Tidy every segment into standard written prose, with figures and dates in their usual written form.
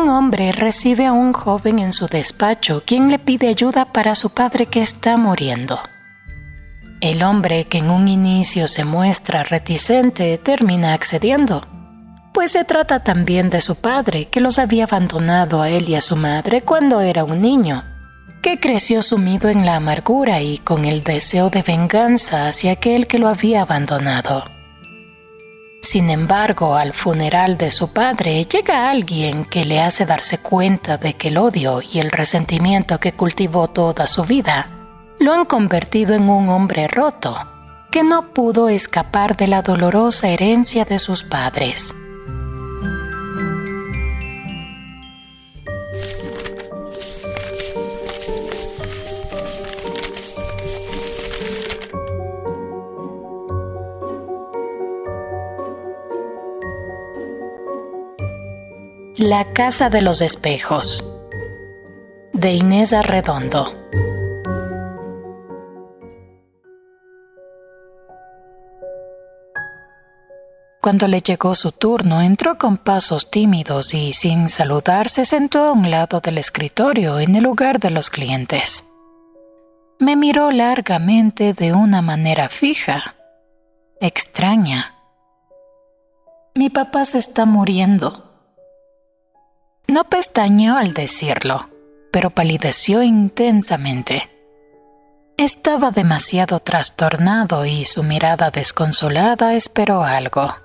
Un hombre recibe a un joven en su despacho, quien le pide ayuda para su padre que está muriendo. El hombre, que en un inicio se muestra reticente, termina accediendo, pues se trata también de su padre, que los había abandonado a él y a su madre cuando era un niño, que creció sumido en la amargura y con el deseo de venganza hacia aquel que lo había abandonado. Sin embargo, al funeral de su padre llega alguien que le hace darse cuenta de que el odio y el resentimiento que cultivó toda su vida lo han convertido en un hombre roto, que no pudo escapar de la dolorosa herencia de sus padres. La casa de los espejos, de Inés Arredondo. Cuando le llegó su turno, entró con pasos tímidos y, sin saludar, se sentó a un lado del escritorio en el lugar de los clientes. Me miró largamente de una manera fija, extraña. Mi papá se está muriendo. No pestañeó al decirlo, pero palideció intensamente. Estaba demasiado trastornado y su mirada desconsolada esperó algo.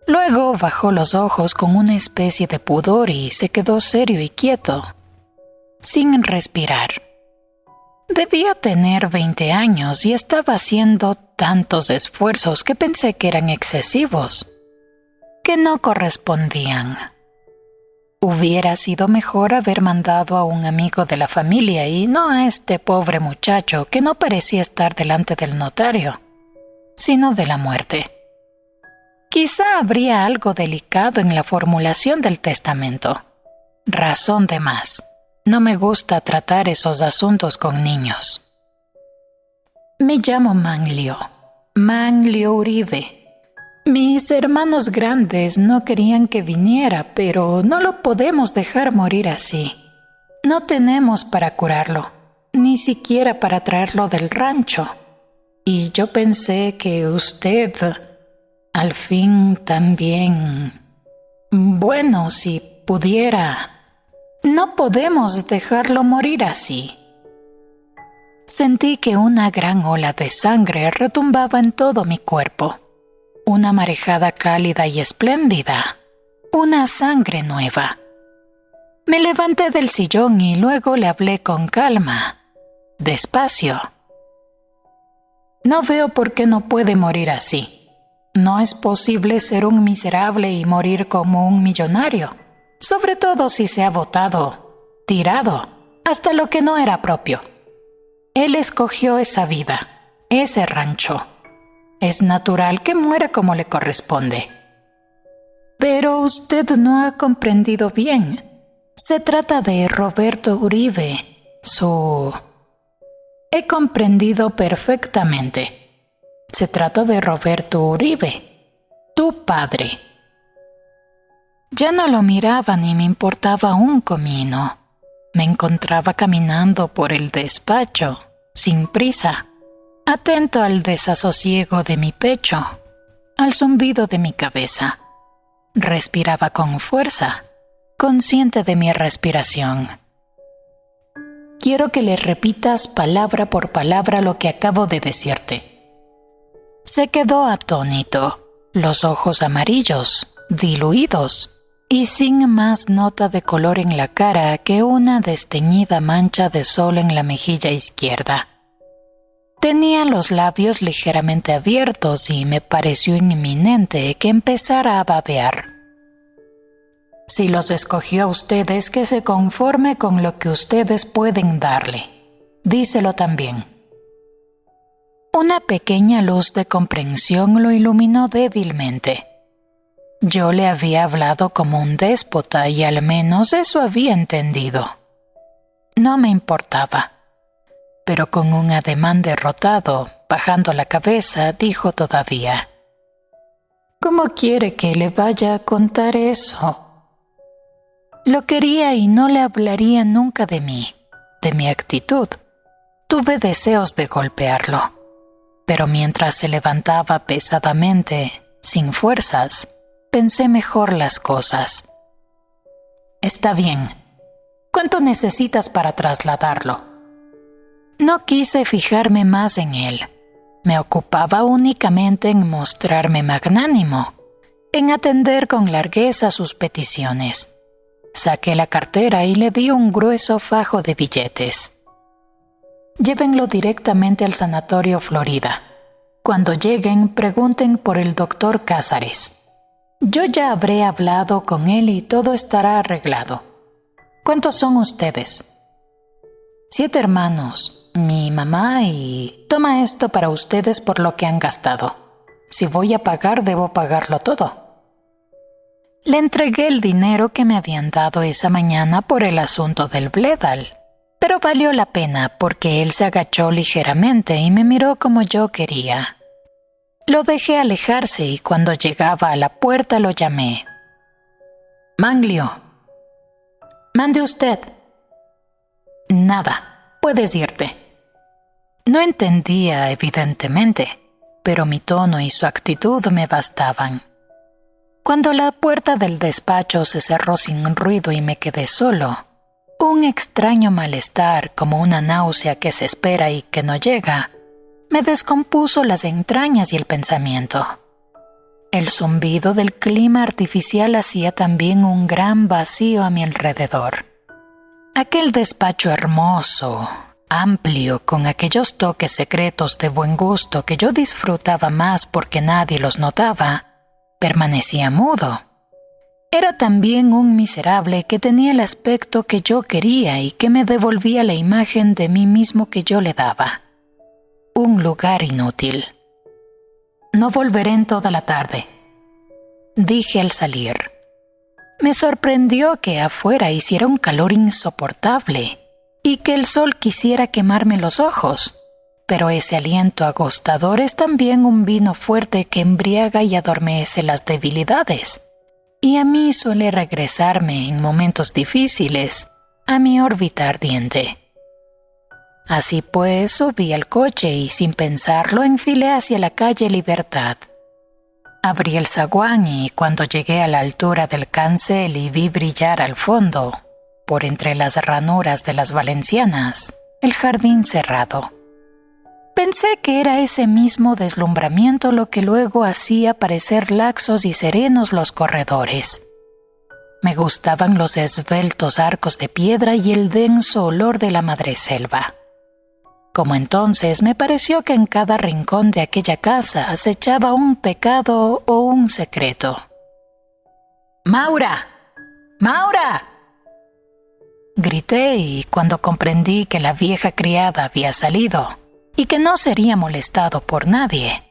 Luego bajó los ojos con una especie de pudor y se quedó serio y quieto, sin respirar. Debía tener 20 años y estaba haciendo tantos esfuerzos que pensé que eran excesivos, que no correspondían. Hubiera sido mejor haber mandado a un amigo de la familia y no a este pobre muchacho que no parecía estar delante del notario, sino de la muerte. Quizá habría algo delicado en la formulación del testamento. Razón de más. No me gusta tratar esos asuntos con niños. Me llamo Manlio Uribe. Mis hermanos grandes no querían que viniera, pero no lo podemos dejar morir así. No tenemos para curarlo, ni siquiera para traerlo del rancho. Y yo pensé que usted, al fin también... Bueno, si pudiera... No podemos dejarlo morir así. Sentí que una gran ola de sangre retumbaba en todo mi cuerpo. Una marejada cálida y espléndida, una sangre nueva. Me levanté del sillón y luego le hablé con calma, despacio. No veo por qué no puede morir así. No es posible ser un miserable y morir como un millonario, sobre todo si se ha botado, tirado, hasta lo que no era propio. Él escogió esa vida, ese rancho. Es natural que muera como le corresponde. Pero usted no ha comprendido bien. Se trata de Roberto Uribe, He comprendido perfectamente. Se trata de Roberto Uribe, tu padre. Ya no lo miraba ni me importaba un comino. Me encontraba caminando por el despacho, sin prisa, atento al desasosiego de mi pecho, al zumbido de mi cabeza. Respiraba con fuerza, consciente de mi respiración. Quiero que le repitas palabra por palabra lo que acabo de decirte. Se quedó atónito, los ojos amarillos, diluidos, y sin más nota de color en la cara que una desteñida mancha de sol en la mejilla izquierda. Tenía los labios ligeramente abiertos y me pareció inminente que empezara a babear. Si los escogió a ustedes, que se conforme con lo que ustedes pueden darle. Díselo también. Una pequeña luz de comprensión lo iluminó débilmente. Yo le había hablado como un déspota y al menos eso había entendido. No me importaba. Pero con un ademán derrotado, bajando la cabeza, dijo todavía: ¿Cómo quiere que le vaya a contar eso? Lo quería y no le hablaría nunca de mí, de mi actitud. Tuve deseos de golpearlo, pero mientras se levantaba pesadamente, sin fuerzas, pensé mejor las cosas. Está bien. ¿Cuánto necesitas para trasladarlo? No quise fijarme más en él. Me ocupaba únicamente en mostrarme magnánimo, en atender con largueza sus peticiones. Saqué la cartera y le di un grueso fajo de billetes. Llévenlo directamente al Sanatorio Florida. Cuando lleguen, pregunten por el doctor Cázares. Yo ya habré hablado con él y todo estará arreglado. ¿Cuántos son ustedes? 7 hermanos, mi mamá y... Toma esto para ustedes por lo que han gastado. Si voy a pagar, debo pagarlo todo. Le entregué el dinero que me habían dado esa mañana por el asunto del Bledal, pero valió la pena porque él se agachó ligeramente y me miró como yo quería. Lo dejé alejarse y cuando llegaba a la puerta lo llamé. Manglio. Mande usted. Nada, puedes irte. No entendía, evidentemente, pero mi tono y su actitud me bastaban. Cuando la puerta del despacho se cerró sin ruido y me quedé solo, un extraño malestar, como una náusea que se espera y que no llega, me descompuso las entrañas y el pensamiento. El zumbido del clima artificial hacía también un gran vacío a mi alrededor. Aquel despacho hermoso, amplio, con aquellos toques secretos de buen gusto que yo disfrutaba más porque nadie los notaba, permanecía mudo. Era también un miserable que tenía el aspecto que yo quería y que me devolvía la imagen de mí mismo que yo le daba. Un lugar inútil. No volveré en toda la tarde, dije al salir. Me sorprendió que afuera hiciera un calor insoportable y que el sol quisiera quemarme los ojos, pero ese aliento agostador es también un vino fuerte que embriaga y adormece las debilidades, y a mí suele regresarme en momentos difíciles a mi órbita ardiente. Así pues, subí al coche y sin pensarlo enfilé hacia la calle Libertad. Abrí el zaguán y cuando llegué a la altura del cancel y vi brillar al fondo, por entre las ranuras de las valencianas, el jardín cerrado. Pensé que era ese mismo deslumbramiento lo que luego hacía parecer laxos y serenos los corredores. Me gustaban los esbeltos arcos de piedra y el denso olor de la madreselva. Como entonces me pareció que en cada rincón de aquella casa acechaba un pecado o un secreto. ¡Maura! ¡Maura!, grité y cuando comprendí que la vieja criada había salido y que no sería molestado por nadie,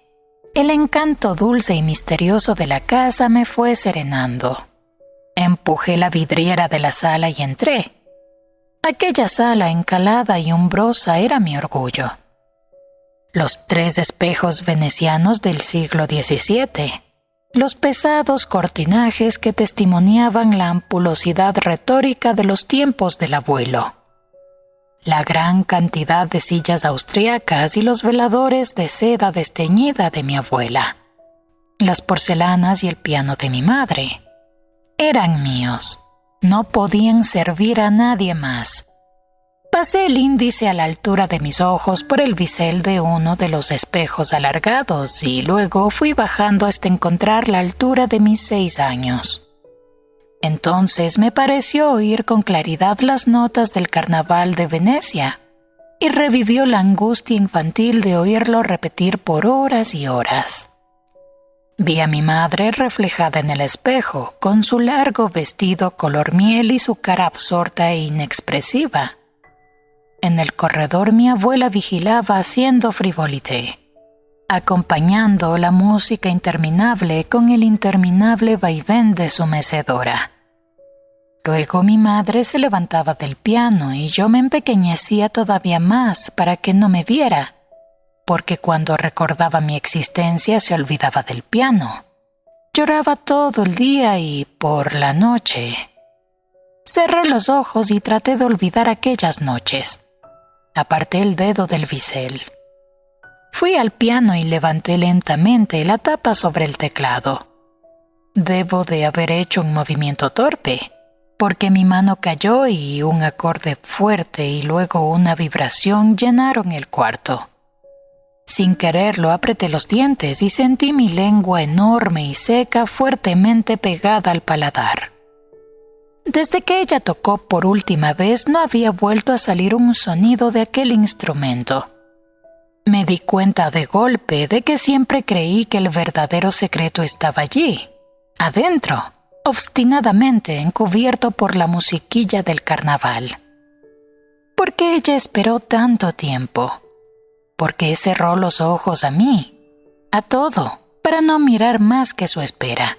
el encanto dulce y misterioso de la casa me fue serenando. Empujé la vidriera de la sala y entré. Aquella sala encalada y umbrosa era mi orgullo. Los 3 espejos venecianos del siglo XVII, los pesados cortinajes que testimoniaban la ampulosidad retórica de los tiempos del abuelo, la gran cantidad de sillas austriacas y los veladores de seda desteñida de mi abuela, las porcelanas y el piano de mi madre. Eran míos. No podían servir a nadie más. Pasé el índice a la altura de mis ojos por el bisel de uno de los espejos alargados y luego fui bajando hasta encontrar la altura de mis 6 años. Entonces me pareció oír con claridad las notas del carnaval de Venecia y revivió la angustia infantil de oírlo repetir por horas y horas. Vi a mi madre reflejada en el espejo, con su largo vestido color miel y su cara absorta e inexpresiva. En el corredor mi abuela vigilaba haciendo frivolité, acompañando la música interminable con el interminable vaivén de su mecedora. Luego mi madre se levantaba del piano y yo me empequeñecía todavía más para que no me viera, porque cuando recordaba mi existencia se olvidaba del piano. Lloraba todo el día y por la noche. Cerré los ojos y traté de olvidar aquellas noches. Aparté el dedo del bisel. Fui al piano y levanté lentamente la tapa sobre el teclado. Debo de haber hecho un movimiento torpe, porque mi mano cayó y un acorde fuerte y luego una vibración llenaron el cuarto. Sin quererlo apreté los dientes y sentí mi lengua enorme y seca fuertemente pegada al paladar. Desde que ella tocó por última vez no había vuelto a salir un sonido de aquel instrumento. Me di cuenta de golpe de que siempre creí que el verdadero secreto estaba allí, adentro, obstinadamente encubierto por la musiquilla del carnaval. ¿Por qué ella esperó tanto tiempo? ¿Por qué cerró los ojos a mí, a todo, para no mirar más que su espera?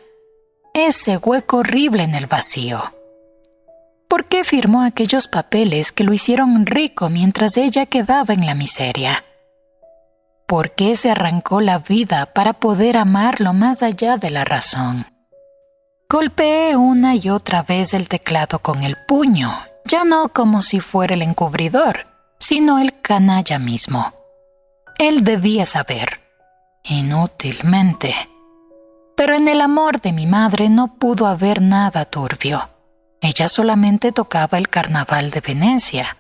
Ese hueco horrible en el vacío. ¿Por qué firmó aquellos papeles que lo hicieron rico mientras ella quedaba en la miseria? ¿Por qué se arrancó la vida para poder amarlo más allá de la razón? Golpeé una y otra vez el teclado con el puño, ya no como si fuera el encubridor, sino el canalla mismo. Él debía saber, inútilmente. Pero en el amor de mi madre no pudo haber nada turbio. Ella solamente tocaba el carnaval de Venecia.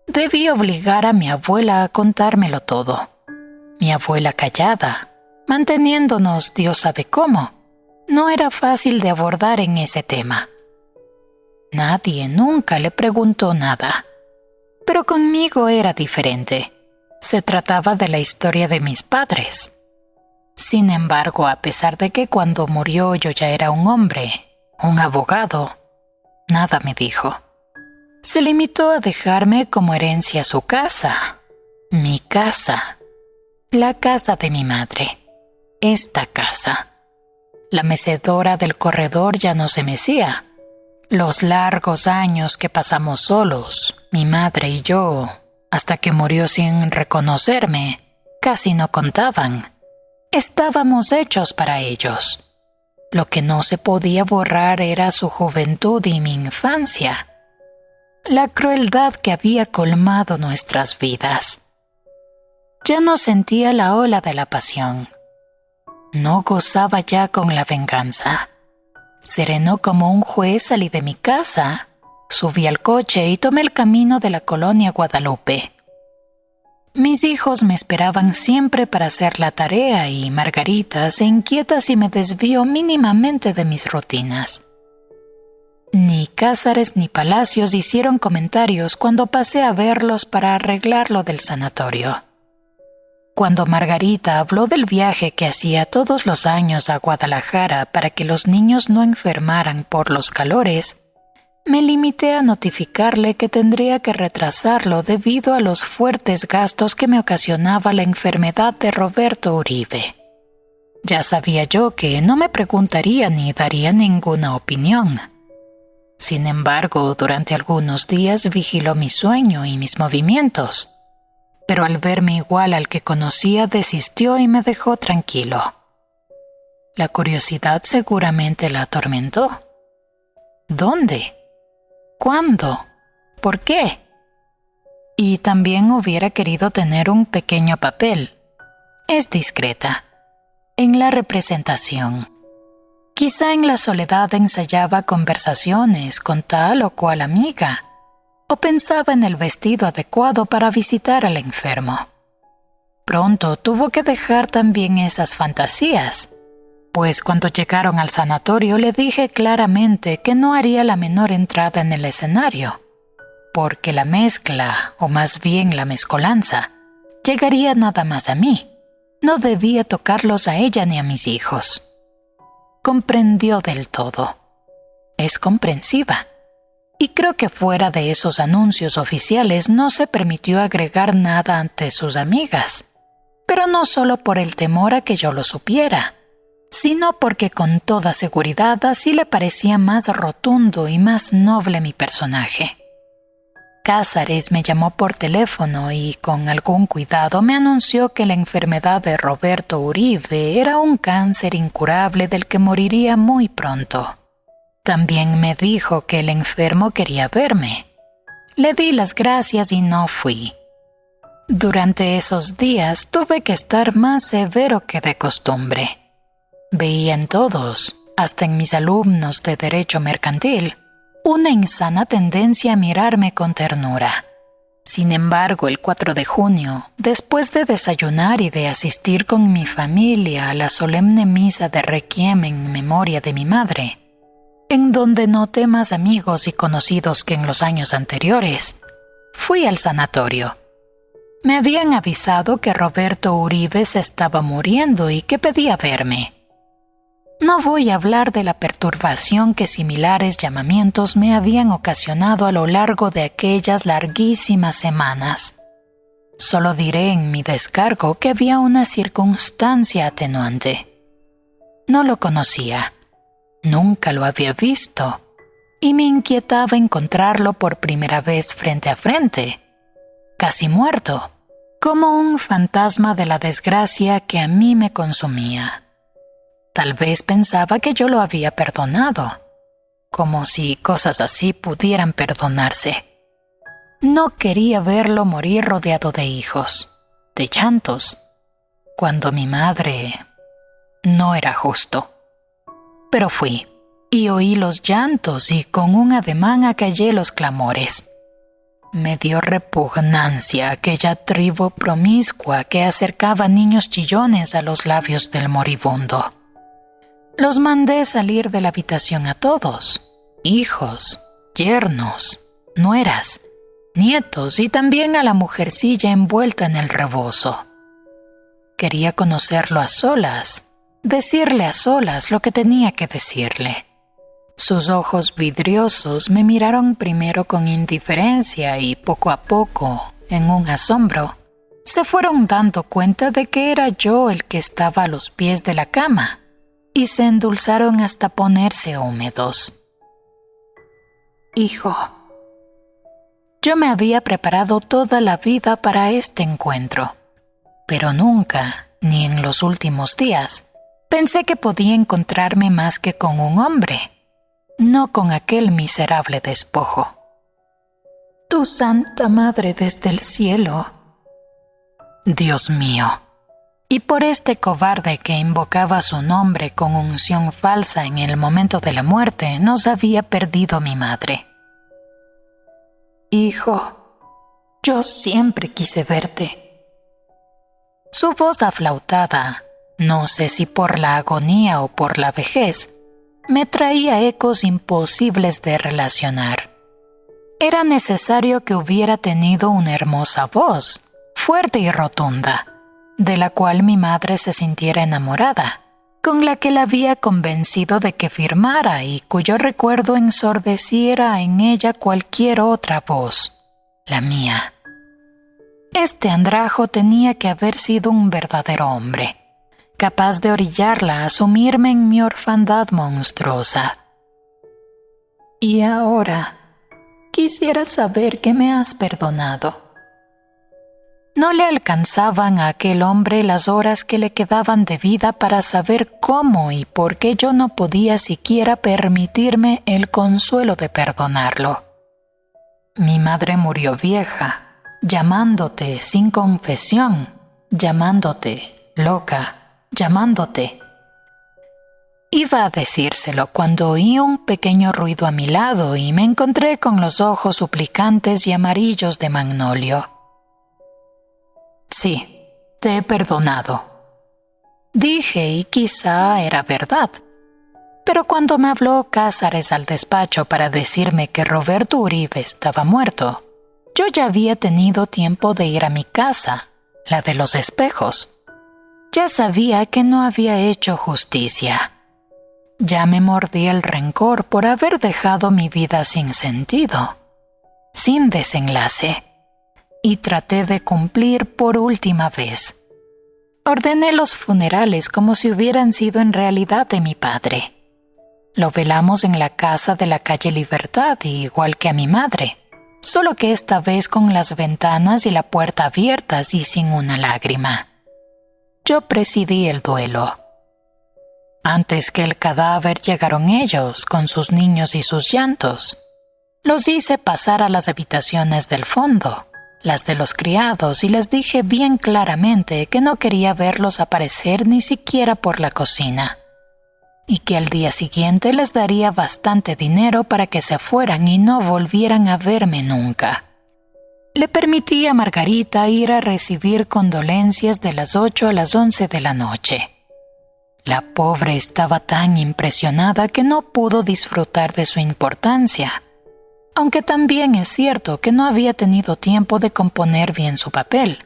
Debí obligar a mi abuela a contármelo todo. Mi abuela callada, manteniéndonos Dios sabe cómo. No era fácil de abordar en ese tema. Nadie nunca le preguntó nada. Pero conmigo era diferente. Se trataba de la historia de mis padres. Sin embargo, a pesar de que cuando murió yo ya era un hombre, un abogado, nada me dijo. Se limitó a dejarme como herencia su casa, mi casa, la casa de mi madre, esta casa. La mecedora del corredor ya no se mecía. Los largos años que pasamos solos, mi madre y yo, hasta que murió sin reconocerme, casi no contaban. Estábamos hechos para ellos. Lo que no se podía borrar era su juventud y mi infancia. La crueldad que había colmado nuestras vidas. Ya no sentía la ola de la pasión. No gozaba ya con la venganza. Sereno como un juez salí de mi casa, subí al coche y tomé el camino de la colonia Guadalupe. Mis hijos me esperaban siempre para hacer la tarea y Margarita se inquieta si me desvío mínimamente de mis rutinas. Ni Cázares ni Palacios hicieron comentarios cuando pasé a verlos para arreglar lo del sanatorio. Cuando Margarita habló del viaje que hacía todos los años a Guadalajara para que los niños no enfermaran por los calores, me limité a notificarle que tendría que retrasarlo debido a los fuertes gastos que me ocasionaba la enfermedad de Roberto Uribe. Ya sabía yo que no me preguntaría ni daría ninguna opinión. Sin embargo, durante algunos días vigiló mi sueño y mis movimientos, pero al verme igual al que conocía desistió y me dejó tranquilo. La curiosidad seguramente la atormentó. ¿Dónde? ¿Cuándo? ¿Por qué? Y también hubiera querido tener un pequeño papel. Es discreta. En la representación. Quizá en la soledad ensayaba conversaciones con tal o cual amiga, o pensaba en el vestido adecuado para visitar al enfermo. Pronto tuvo que dejar también esas fantasías, pues cuando llegaron al sanatorio le dije claramente que no haría la menor entrada en el escenario, porque la mezcla, o más bien la mezcolanza, llegaría nada más a mí. No debía tocarlos a ella ni a mis hijos. Comprendió del todo. Es comprensiva. Y creo que fuera de esos anuncios oficiales no se permitió agregar nada ante sus amigas, pero no solo por el temor a que yo lo supiera, sino porque con toda seguridad así le parecía más rotundo y más noble mi personaje. Cázares me llamó por teléfono y con algún cuidado me anunció que la enfermedad de Roberto Uribe era un cáncer incurable del que moriría muy pronto. También me dijo que el enfermo quería verme. Le di las gracias y no fui. Durante esos días tuve que estar más severo que de costumbre. Veía en todos, hasta en mis alumnos de Derecho Mercantil, una insana tendencia a mirarme con ternura. Sin embargo, el 4 de junio, después de desayunar y de asistir con mi familia a la solemne misa de requiem en memoria de mi madre, en donde noté más amigos y conocidos que en los años anteriores, fui al sanatorio. Me habían avisado que Roberto Uribe se estaba muriendo y que pedía verme. No voy a hablar de la perturbación que similares llamamientos me habían ocasionado a lo largo de aquellas larguísimas semanas. Solo diré en mi descargo que había una circunstancia atenuante. No lo conocía, nunca lo había visto, y me inquietaba encontrarlo por primera vez frente a frente, casi muerto, como un fantasma de la desgracia que a mí me consumía. Tal vez pensaba que yo lo había perdonado, como si cosas así pudieran perdonarse. No quería verlo morir rodeado de hijos, de llantos, cuando mi madre no era justo. Pero fui, y oí los llantos y con un ademán acallé los clamores. Me dio repugnancia aquella tribu promiscua que acercaba niños chillones a los labios del moribundo. Los mandé salir de la habitación a todos, hijos, yernos, nueras, nietos y también a la mujercilla envuelta en el rebozo. Quería conocerlo a solas, decirle a solas lo que tenía que decirle. Sus ojos vidriosos me miraron primero con indiferencia y poco a poco, en un asombro, se fueron dando cuenta de que era yo el que estaba a los pies de la cama, y se endulzaron hasta ponerse húmedos. Hijo, yo me había preparado toda la vida para este encuentro, pero nunca, ni en los últimos días, pensé que podía encontrarme más que con un hombre, no con aquel miserable despojo. Tu Santa Madre desde el cielo. Dios mío. Y por este cobarde que invocaba su nombre con unción falsa en el momento de la muerte, nos había perdido mi madre. Hijo, yo siempre quise verte. Su voz aflautada, no sé si por la agonía o por la vejez, me traía ecos imposibles de relacionar. Era necesario que hubiera tenido una hermosa voz, fuerte y rotunda, de la cual mi madre se sintiera enamorada, con la que la había convencido de que firmara y cuyo recuerdo ensordeciera en ella cualquier otra voz, la mía. Este andrajo tenía que haber sido un verdadero hombre, capaz de orillarla a sumirme en mi orfandad monstruosa. Y ahora quisiera saber que me has perdonado. No le alcanzaban a aquel hombre las horas que le quedaban de vida para saber cómo y por qué yo no podía siquiera permitirme el consuelo de perdonarlo. Mi madre murió vieja, llamándote sin confesión, llamándote loca, llamándote. Iba a decírselo cuando oí un pequeño ruido a mi lado y me encontré con los ojos suplicantes y amarillos de Magnolio. Sí, te he perdonado, dije, y quizá era verdad. Pero cuando me habló Cázares al despacho para decirme que Roberto Uribe estaba muerto, yo ya había tenido tiempo de ir a mi casa, la de los espejos. Ya sabía que no había hecho justicia. Ya me mordía el rencor por haber dejado mi vida sin sentido, sin desenlace. Y traté de cumplir por última vez. Ordené los funerales como si hubieran sido en realidad de mi padre. Lo velamos en la casa de la calle Libertad, igual que a mi madre, solo que esta vez con las ventanas y la puerta abiertas y sin una lágrima. Yo presidí el duelo. Antes que el cadáver llegaron ellos, con sus niños y sus llantos. Los hice pasar a las habitaciones del fondo, las de los criados, y les dije bien claramente que no quería verlos aparecer ni siquiera por la cocina, y que al día siguiente les daría bastante dinero para que se fueran y no volvieran a verme nunca. Le permití a Margarita ir a recibir condolencias de las 8 a las 11 de la noche. La pobre estaba tan impresionada que no pudo disfrutar de su importancia, aunque también es cierto que no había tenido tiempo de componer bien su papel,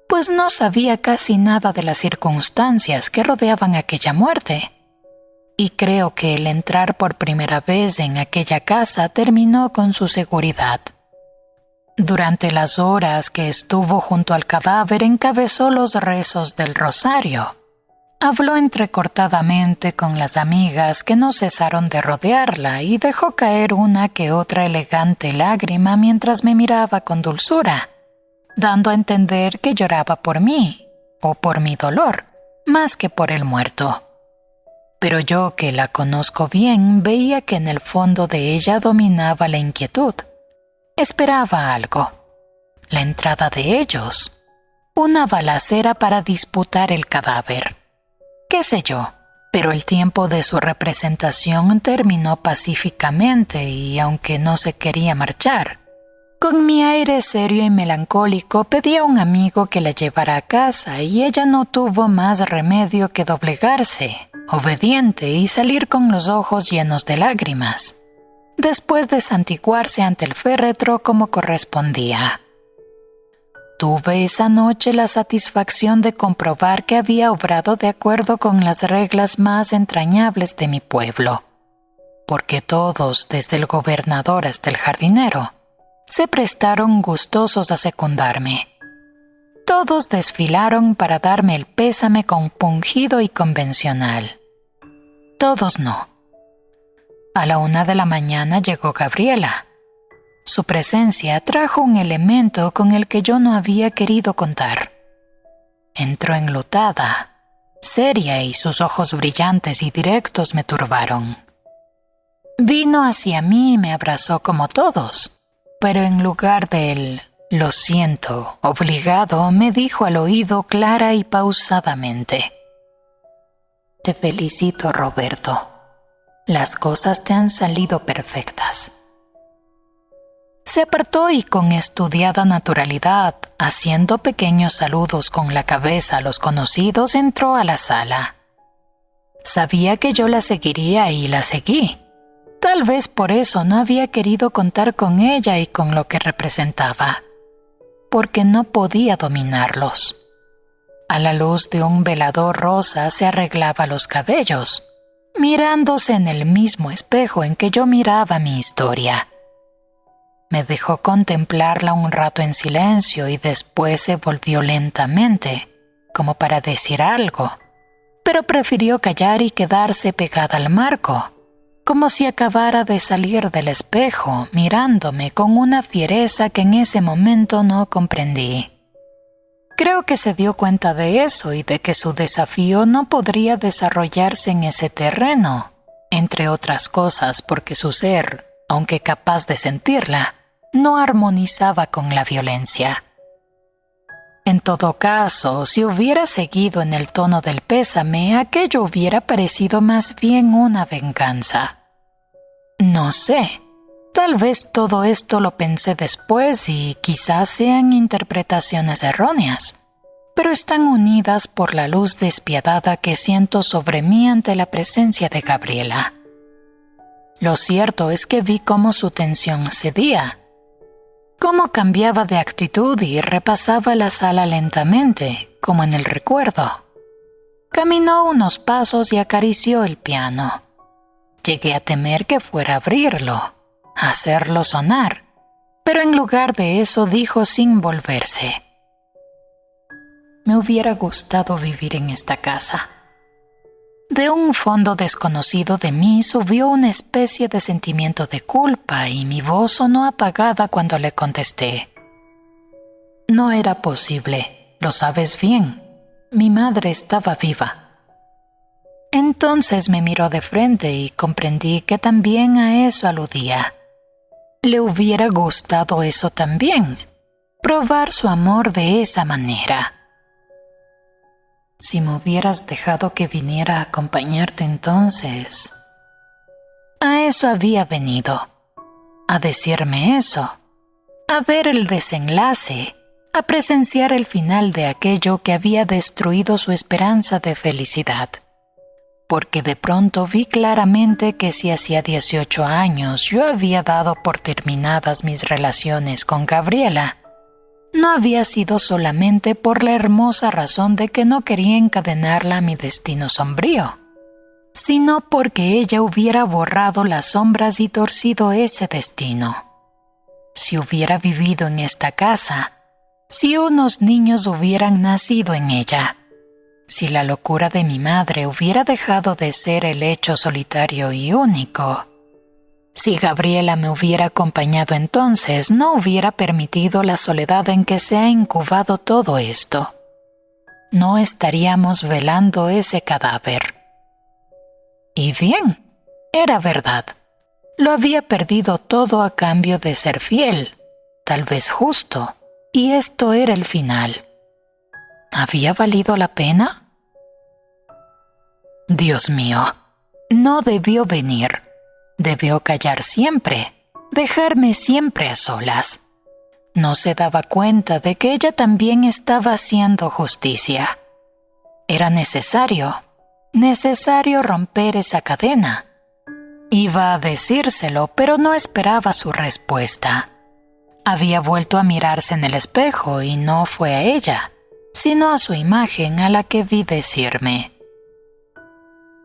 pues no sabía casi nada de las circunstancias que rodeaban aquella muerte. Y creo que el entrar por primera vez en aquella casa terminó con su seguridad. Durante las horas que estuvo junto al cadáver encabezó los rezos del rosario. Habló entrecortadamente con las amigas que no cesaron de rodearla y dejó caer una que otra elegante lágrima mientras me miraba con dulzura, dando a entender que lloraba por mí, o por mi dolor, más que por el muerto. Pero yo, que la conozco bien, veía que en el fondo de ella dominaba la inquietud. Esperaba algo. La entrada de ellos. Una balacera para disputar el cadáver. Qué sé yo, pero el tiempo de su representación terminó pacíficamente y aunque no se quería marchar, con mi aire serio y melancólico pedí a un amigo que la llevara a casa y ella no tuvo más remedio que doblegarse, obediente, y salir con los ojos llenos de lágrimas, después de santiguarse ante el féretro como correspondía. Tuve esa noche la satisfacción de comprobar que había obrado de acuerdo con las reglas más entrañables de mi pueblo, porque todos, desde el gobernador hasta el jardinero, se prestaron gustosos a secundarme. Todos desfilaron para darme el pésame compungido y convencional. Todos no. A la 1 de la mañana llegó Gabriela. Su presencia trajo un elemento con el que yo no había querido contar. Entró enlutada, seria, y sus ojos brillantes y directos me turbaron. Vino hacia mí y me abrazó como todos, pero en lugar del «lo siento» obligado, me dijo al oído clara y pausadamente: «Te felicito, Roberto. Las cosas te han salido perfectas». Se apartó y con estudiada naturalidad, haciendo pequeños saludos con la cabeza a los conocidos, entró a la sala. Sabía que yo la seguiría y la seguí. Tal vez por eso no había querido contar con ella y con lo que representaba, porque no podía dominarlos. A la luz de un velador rosa se arreglaba los cabellos, mirándose en el mismo espejo en que yo miraba mi historia. Me dejó contemplarla un rato en silencio y después se volvió lentamente, como para decir algo, pero prefirió callar y quedarse pegada al marco, como si acabara de salir del espejo, mirándome con una fiereza que en ese momento no comprendí. Creo que se dio cuenta de eso y de que su desafío no podría desarrollarse en ese terreno, entre otras cosas porque su ser, aunque capaz de sentirla, no armonizaba con la violencia. En todo caso, si hubiera seguido en el tono del pésame, aquello hubiera parecido más bien una venganza. No sé, tal vez todo esto lo pensé después y quizás sean interpretaciones erróneas, pero están unidas por la luz despiadada que siento sobre mí ante la presencia de Gabriela. Lo cierto es que vi cómo su tensión cedía, cómo cambiaba de actitud y repasaba la sala lentamente, como en el recuerdo. Caminó unos pasos y acarició el piano. Llegué a temer que fuera a abrirlo, a hacerlo sonar, pero en lugar de eso dijo sin volverse: «Me hubiera gustado vivir en esta casa». De un fondo desconocido de mí subió una especie de sentimiento de culpa y mi voz sonó apagada cuando le contesté: «No era posible, lo sabes bien. Mi madre estaba viva». Entonces me miró de frente y comprendí que también a eso aludía. Le hubiera gustado eso también, probar su amor de esa manera. Si me hubieras dejado que viniera a acompañarte entonces... A eso había venido, a decirme eso, a ver el desenlace, a presenciar el final de aquello que había destruido su esperanza de felicidad. Porque de pronto vi claramente que si hacía 18 años yo había dado por terminadas mis relaciones con Gabriela, no había sido solamente por la hermosa razón de que no quería encadenarla a mi destino sombrío, sino porque ella hubiera borrado las sombras y torcido ese destino. Si hubiera vivido en esta casa, si unos niños hubieran nacido en ella, si la locura de mi madre hubiera dejado de ser el hecho solitario y único, si Gabriela me hubiera acompañado entonces, no hubiera permitido la soledad en que se ha incubado todo esto. No estaríamos velando ese cadáver. Y bien, era verdad. Lo había perdido todo a cambio de ser fiel, tal vez justo, y esto era el final. ¿Había valido la pena? Dios mío, no debió venir. Debió callar siempre, dejarme siempre a solas. No se daba cuenta de que ella también estaba haciendo justicia. Era necesario romper esa cadena. Iba a decírselo, pero no esperaba su respuesta. Había vuelto a mirarse en el espejo y no fue a ella, sino a su imagen a la que vi decirme: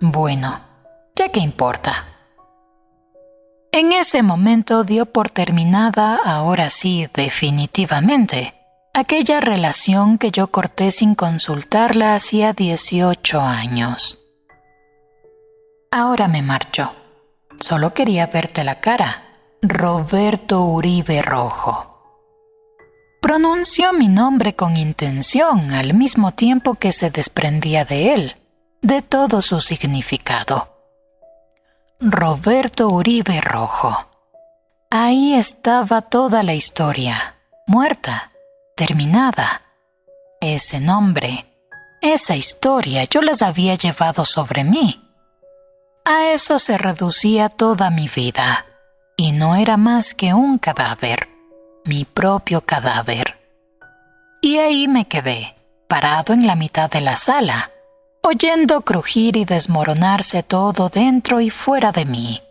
bueno, ¿ya qué importa? En ese momento dio por terminada, ahora sí, definitivamente, aquella relación que yo corté sin consultarla hacía 18 años. Ahora me marcho. Solo quería verte la cara. Roberto Uribe Rojo. Pronunció mi nombre con intención al mismo tiempo que se desprendía de él, de todo su significado. Roberto Uribe Rojo. Ahí estaba toda la historia, muerta, terminada. Ese nombre, esa historia, yo las había llevado sobre mí. A eso se reducía toda mi vida, y no era más que un cadáver, mi propio cadáver. Y ahí me quedé, parado en la mitad de la sala, oyendo crujir y desmoronarse todo dentro y fuera de mí.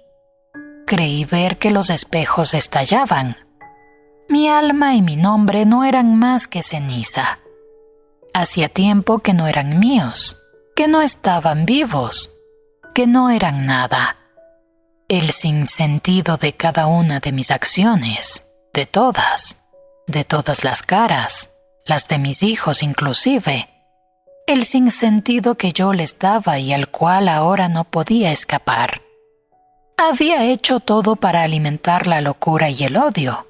Creí ver que los espejos estallaban. Mi alma y mi nombre no eran más que ceniza. Hacía tiempo que no eran míos, que no estaban vivos, que no eran nada. El sinsentido de cada una de mis acciones, de todas las caras, las de mis hijos inclusive, el sinsentido que yo les daba y al cual ahora no podía escapar. Había hecho todo para alimentar la locura y el odio,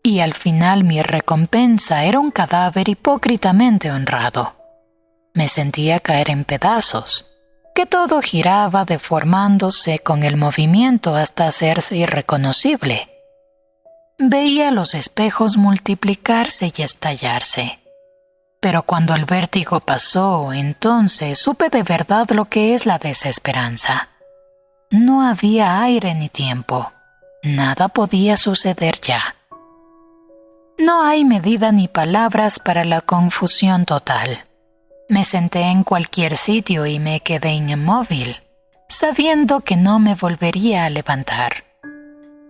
y al final mi recompensa era un cadáver hipócritamente honrado. Me sentía caer en pedazos, que todo giraba deformándose con el movimiento hasta hacerse irreconocible. Veía los espejos multiplicarse y estallarse. Pero cuando el vértigo pasó, entonces supe de verdad lo que es la desesperanza. No había aire ni tiempo. Nada podía suceder ya. No hay medida ni palabras para la confusión total. Me senté en cualquier sitio y me quedé inmóvil, sabiendo que no me volvería a levantar.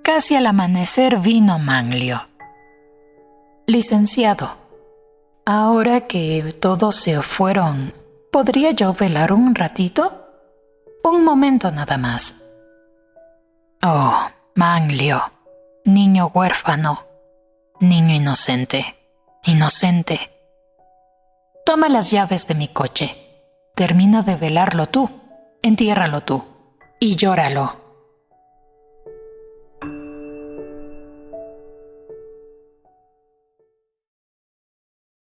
Casi al amanecer vino Manlio. Licenciado, ahora que todos se fueron, ¿podría yo velar un ratito? Un momento nada más. Oh, Manlio, niño huérfano, niño inocente, inocente. Toma las llaves de mi coche. Termina de velarlo tú, entiérralo tú y llóralo.